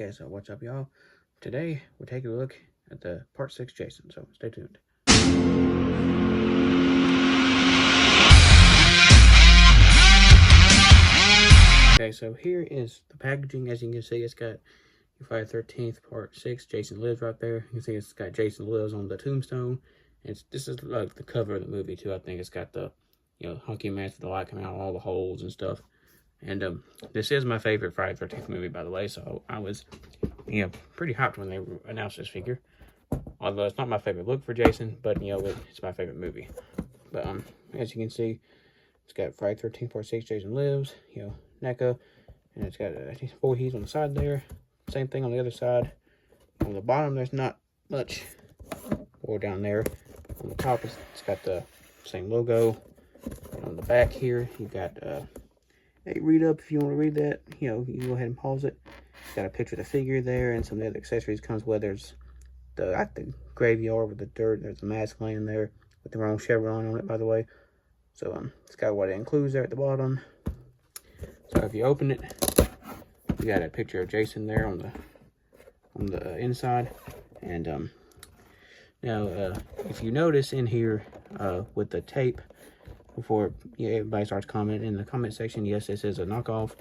Okay, so what's up, y'all? Today, we're taking a look at the Part 6 Jason, so stay tuned. Okay, so here is the packaging. As you can see, it's got your Friday the 13th Part 6, Jason Lives right there. You can see it's got Jason Lives on the tombstone. And this is like the cover of the movie, too. I think it's got the, hunky man with the light coming out of all the holes and stuff. And this is my favorite Friday the 13th movie, by the way, so I was, pretty hyped when they announced this figure. Although it's not my favorite look for Jason, but, it's my favorite movie. But, as you can see, it's got Friday the 13th Part 6, Jason Lives, Neca, and it's got Vorhees on the side there. Same thing on the other side. On the bottom, there's not much, or down there. On the top, it's got the same logo. And on the back here, you've got, hey, read up if you want to read that. You can go ahead and pause it. It's got a picture of the figure there, and some of the other accessories comes with. There's the graveyard with the dirt. There's a mask laying there with the wrong chevron on it, by the way. So it's got what it includes there at the bottom. So if you open it, you got a picture of Jason there on the inside. And now if you notice in here with the tape, before everybody starts commenting in the comment section, yes, this is a knockoff.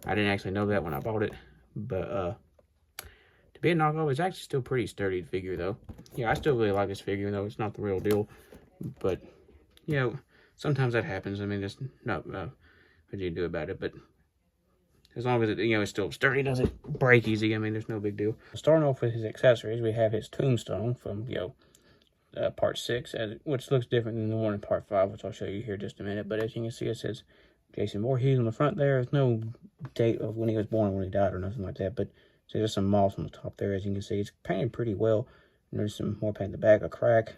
I didn't actually know that when I bought it, but to be a knockoff, it's actually still pretty sturdy figure, though. I still really like this figure, though it's not the real deal. But sometimes that happens. I mean, there's not what you do about it. But as long as it it's still sturdy, doesn't break easy. I mean, there's no big deal. Starting off with his accessories, we have his tombstone from Part 6, which looks different than the one in Part 5, which I'll show you here in just a minute. But as you can see, it says Jason Vorhees on the front there. There's no date of when he was born or when he died or nothing like that. But so there's some moss on the top there. As you can see, it's painted pretty well. And there's some more paint in the back, a crack.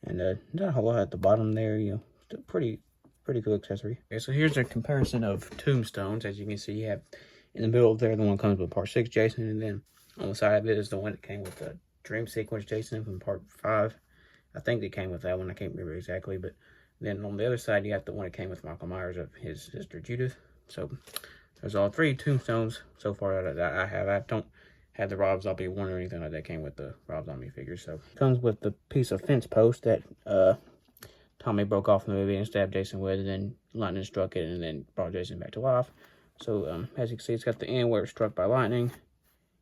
And not a whole lot at the bottom there. Still pretty cool accessory. Okay, so here's a comparison of tombstones. As you can see, you have in the middle there, the one comes with Part 6 Jason. And then on the side of it is the one that came with the Dream Sequence Jason from Part 5. I think they came with that one. I can't remember exactly. But then on the other side, you have the one that came with Michael Myers of his sister Judith. So there's all three tombstones so far that I have. I don't have the Rob Zombie one or anything like that came with the Rob Zombie figure. So it comes with the piece of fence post that Tommy broke off in the movie and stabbed Jason with, and then lightning struck it and then brought Jason back to life. So as you can see, it's got the end where it's struck by lightning.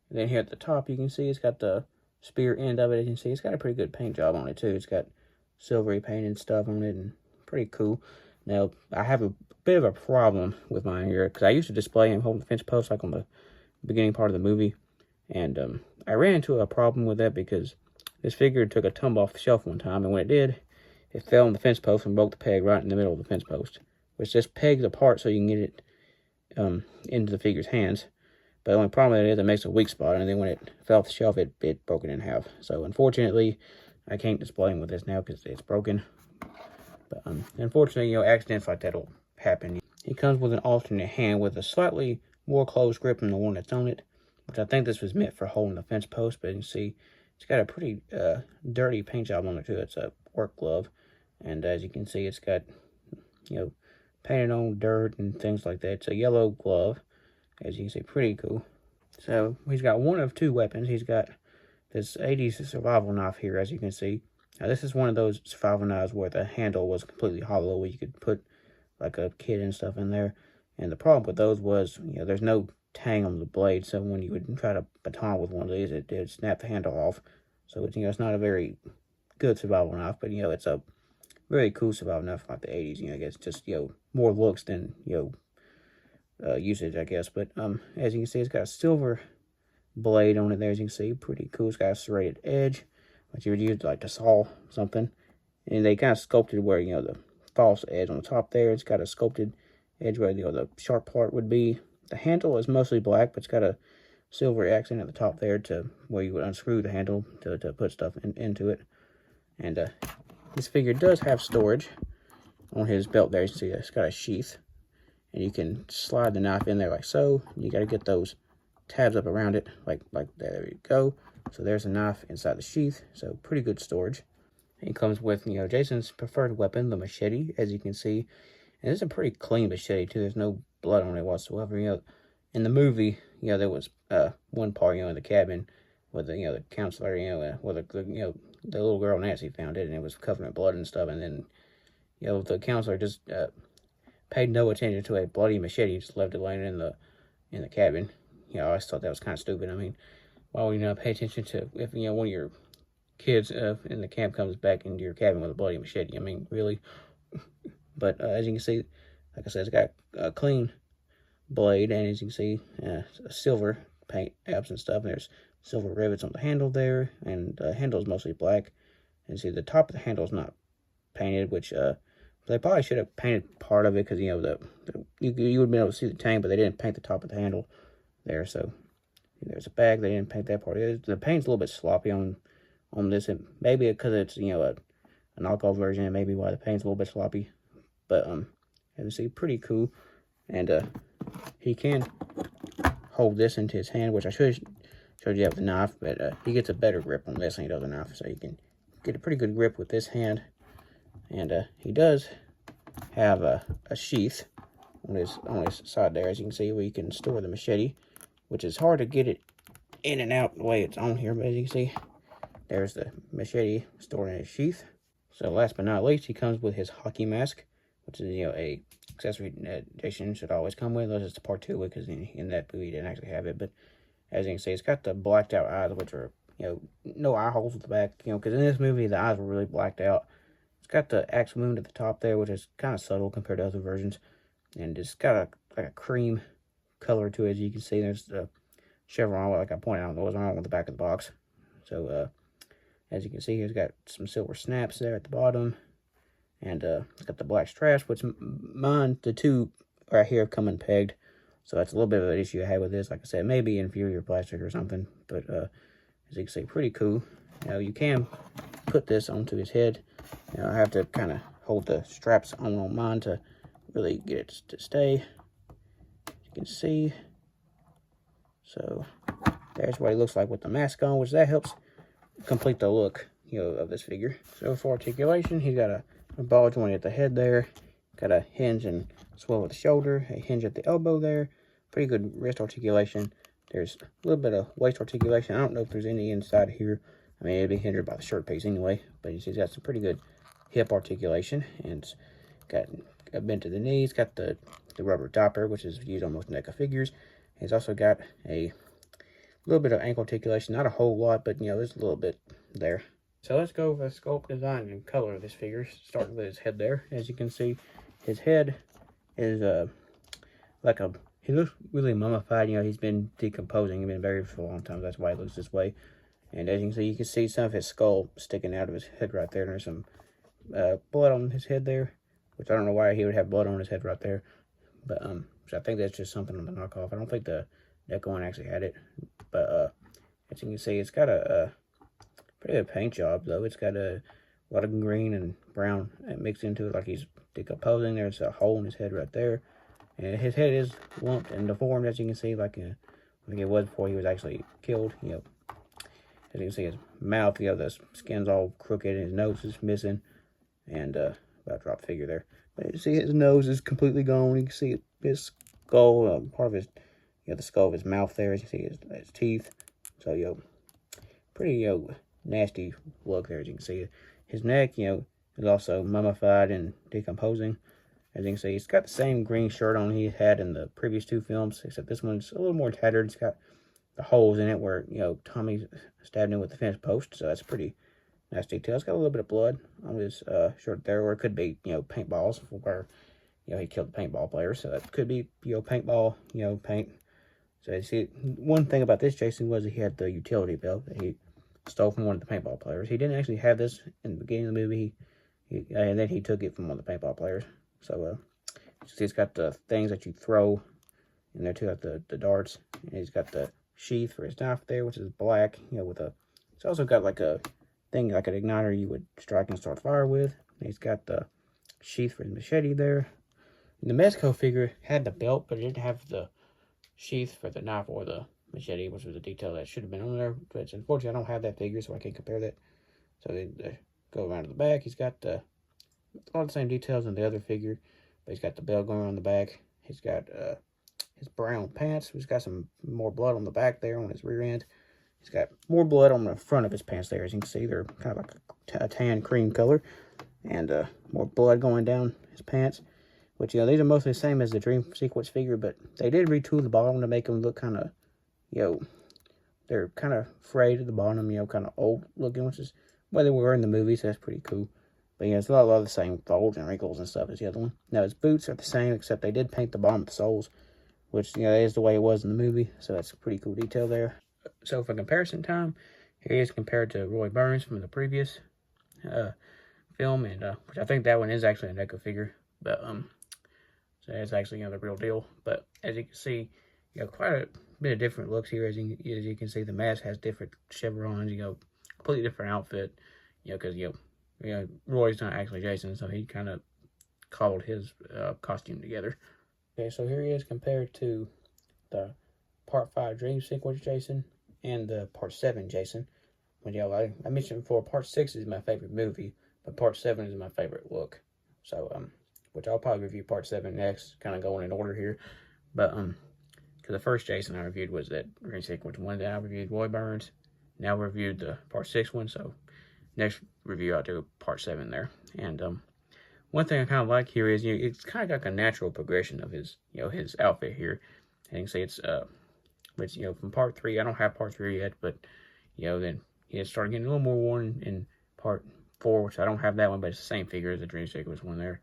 And then here at the top, you can see it's got the spear end of it. As you can see, it's got a pretty good paint job on it too. It's got silvery paint and stuff on it, and pretty cool. Now, I have a bit of a problem with mine here, because I used to display him holding the fence post like on the beginning part of the movie, and I ran into a problem with that because this figure took a tumble off the shelf one time, and when it did, it fell on the fence post and broke the peg right in the middle of the fence post, which just pegs apart so you can get it into the figure's hands. But the only problem with it is it makes a weak spot, and then when it fell off the shelf, it broke it in half. So unfortunately, I can't display him with this now because it's broken. But unfortunately, accidents like that will happen. It comes with an alternate hand with a slightly more closed grip than the one that's on it, which I think this was meant for holding the fence post. But you can see, it's got a pretty dirty paint job on it too. It's a work glove, and as you can see, it's got painted on dirt and things like that. It's a yellow glove. As you can see, pretty cool. So he's got one of two weapons. He's got this 80s survival knife here, as you can see. Now this is one of those survival knives where the handle was completely hollow, where you could put like a kid and stuff in there. And the problem with those was, there's no tang on the blade, so when you would try to baton with one of these, it did snap the handle off. So it's, it's not a very good survival knife, but it's a very cool survival knife like the 80s. I guess just more looks than usage, I guess. But as you can see, it's got a silver blade on it there. As you can see, pretty cool. It's got a serrated edge, which you would use like to saw something. And they kind of sculpted where the false edge on the top there. It's got a sculpted edge where the sharp part would be. The handle is mostly black, but it's got a silver accent at the top there to where you would unscrew the handle to put stuff into it. And this figure does have storage on his belt there. You can see it's got a sheath, and you can slide the knife in there like so. You got to get those tabs up around it like that. There you go. So there's a knife inside the sheath. So pretty good storage. It comes with Jason's preferred weapon, the machete, as you can see. And it's a pretty clean machete too. There's no blood on it whatsoever. In the movie, there was one part, in the cabin with the, the counselor, where the little girl Nancy found it, and it was covered in blood and stuff, and then, the counselor just paid no attention to a bloody machete, just left it laying in the cabin. I always thought that was kind of stupid. I mean, why would you not pay attention to if, one of your kids in the camp comes back into your cabin with a bloody machete? I mean, really? But as you can see, like I said, it's got a clean blade, and as you can see, silver paint apps and stuff. And there's silver rivets on the handle there, and the handle is mostly black. And see, the top of the handle is not painted, which they probably should have painted part of it, because you would have been able to see the tank, but they didn't paint the top of the handle there. So there's a bag, they didn't paint that part. The paint's a little bit sloppy on this, and maybe because it's a knockoff version, and maybe why the paint's a little bit sloppy. But as you see, pretty cool. And he can hold this into his hand, which I should have showed you with the knife, but he gets a better grip on this than he does a knife, so you can get a pretty good grip with this hand. And he does have a sheath on his side there, as you can see, where you can store the machete, which is hard to get it in and out the way it's on here. But as you can see, there's the machete stored in his sheath. So last but not least, he comes with his hockey mask, which is a accessory Jason should always come with. This is part 2, because in that movie he didn't actually have it. But as you can see, it's got the blacked out eyes, which are no eye holes at the back. Because in this movie the eyes were really blacked out. It's got the axe wound at the top there, which is kind of subtle compared to other versions, and it's got like a cream color to it. As you can see, there's the chevron, like I pointed out, that was wrong with the back of the box. So as you can see, he's got some silver snaps there at the bottom, and it's got the black straps, which the two right here come unpegged, so that's a little bit of an issue I had with this. Like I said, maybe inferior plastic or something, but as you can see, pretty cool. You can put this onto his head. I have to kind of hold the straps on mine to really get it to stay, as you can see. So there's what he looks like with the mask on, which that helps complete the look, of this figure. So for articulation, he's got a ball joint at the head there, got a hinge and swivel at the shoulder, a hinge at the elbow there, pretty good wrist articulation. There's a little bit of waist articulation. I don't know if there's any inside here. I mean, it'd be hindered by the shirt piece anyway, but you see he's got some pretty good hip articulation, and it's got a bend to the knees, got the rubber topper, which is used on most NECA figures. He's also got a little bit of ankle articulation, not a whole lot, but there's a little bit there. So let's go over the sculpt, design, and color of this figure, starting with his head there. As you can see, his head is he looks really mummified. He's been decomposing, he's been buried for a long time, that's why he looks this way. And as you can see some of his skull sticking out of his head right there, and there's some blood on his head there, which I don't know why he would have blood on his head right there, but so I think that's just something on the knockoff. I don't think the NECA one actually had it, but as you can see, it's got a pretty good paint job, though. It's got a lot of green and brown mixed into it, like he's decomposing. There's a hole in his head right there, and his head is lumped and deformed, as you can see, like it was before he was actually killed. As you can see, his mouth, the skin's all crooked, and his nose is missing, and about drop figure there. But you see, his nose is completely gone. You can see his skull, part of his, the skull of his mouth there. As you see, his teeth. So, pretty, nasty look there. As you can see, his neck, is also mummified and decomposing. As you can see, he's got the same green shirt on he had in the previous 2 films, except this one's a little more tattered. It's got the holes in it where, Tommy stabbed him with the fence post, so that's pretty nice detail. It's got a little bit of blood on his shirt there, or it could be, paintballs where, he killed the paintball players, so that could be, paintball, paint. So you see, one thing about this Jason was he had the utility belt that he stole from one of the paintball players. He didn't actually have this in the beginning of the movie, and then he took it from one of the paintball players. So you see, it's got the things that you throw in there too, like the darts, and he's got the sheath for his knife there, which is black, with a, it's also got like a thing, like an igniter you would strike and start fire with. And he's got the sheath for his machete there. And the Mezco figure had the belt, but it didn't have the sheath for the knife or the machete, which was a detail that should have been on there. But unfortunately, I don't have that figure, so I can't compare that. So they go around to the back. He's got a lot of the same details in the other figure, but he's got the belt going around the back. He's got his his brown pants. He's got some more blood on the back there on his rear end. He's got more blood on the front of his pants there. As you can see, they're kind of like a tan cream color. And more blood going down his pants. Which, you know, these are mostly the same as the Dream Sequence figure, but they did retool the bottom to make them look kind of, you know, they're kind of frayed at the bottom, you know, kind of old looking, which is what they were in the movie, so that's pretty cool. But, yeah, it's a lot of the same folds and wrinkles and stuff as the other one. Now, his boots are the same, except they did paint the bottom of the soles, which, you know, is the way it was in the movie, so that's a pretty cool detail there. So, for comparison time, here he is compared to Roy Burns from the previous film, and which I think that one is actually a NECA figure, but, so it's actually, you know, the real deal. But, as you can see, you know, quite a bit of different looks here. As you can see, the mask has different chevrons, you know, completely different outfit, you know, because, you know, Roy's not actually Jason, so he kind of cobbled his costume together. Okay, so here he is compared to the Part 5 Dream Sequence Jason and the Part 7 Jason. But, you know, I mentioned before, Part 6 is my favorite movie, but Part 7 is my favorite look. So, which I'll probably review Part 7 next, kind of going in order here. But, because the first Jason I reviewed was that Dream Sequence one, then I reviewed Roy Burns. Now we reviewed the Part 6 one, so next review I'll do Part 7 there. And one thing I kind of like here is, you know, it's kind of like a natural progression of his, you know, his outfit here. And you can see it's, which, you know, from Part 3, I don't have Part 3 yet, but, you know, then it started getting a little more worn in Part 4, which I don't have that one, but it's the same figure as the Dream Sequence one there.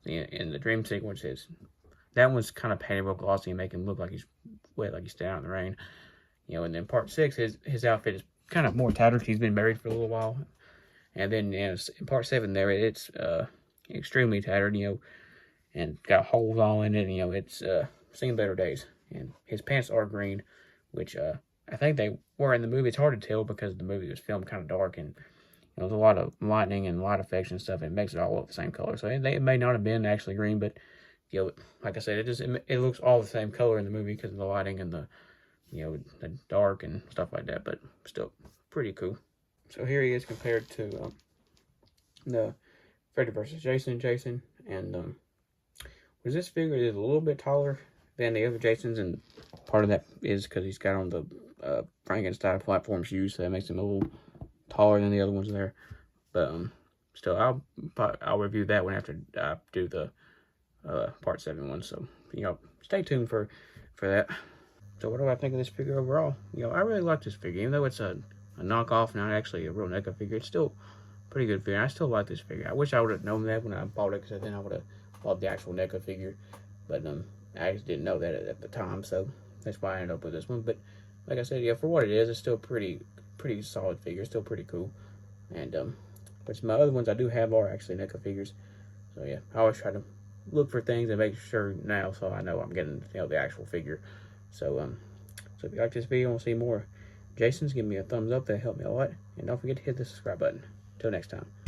In the Dream Sequence is, that one's kind of painted real glossy and make him look like he's wet, like he's staying out in the rain. You know, and then Part 6, his outfit is kind of more tattered. He's been married for a little while. And then, you know, in Part 7 there, it's extremely tattered, you know, and got holes all in it. And, you know, it's seen better days. And his pants are green, which I think they were in the movie. It's hard to tell because the movie was filmed kind of dark, and, you know, there's a lot of lightning and light effects and stuff. And it makes it all look the same color. So it may not have been actually green, but, you know, like I said, it looks all the same color in the movie because of the lighting and the, you know, the dark and stuff like that. But still pretty cool. So here he is compared to the Freddy vs. Jason, and was this figure is a little bit taller than the other Jasons, and part of that is because he's got on the Frankenstein platform shoes, so that makes him a little taller than the other ones there. But still, I'll review that one after I do the Part 7 one. So, you know, stay tuned for that. So what do I think of this figure overall? You know, I really like this figure, even though it's a knockoff, not actually a real NECA figure. It's still a pretty good figure. I still like this figure. I wish I would have known that when I bought it, because then I would have bought the actual NECA figure. But I just didn't know that at the time, so that's why I ended up with this one. But like I said, yeah, for what it is, it's still pretty solid figure. It's still pretty cool. And but my other ones I do have are actually NECA figures. So yeah, I always try to look for things and make sure now, so I know I'm getting, you know, the actual figure. So so if you like this video and want to see more Jasons, give me a thumbs up. That helped me a lot. And don't forget to hit the subscribe button. Till next time.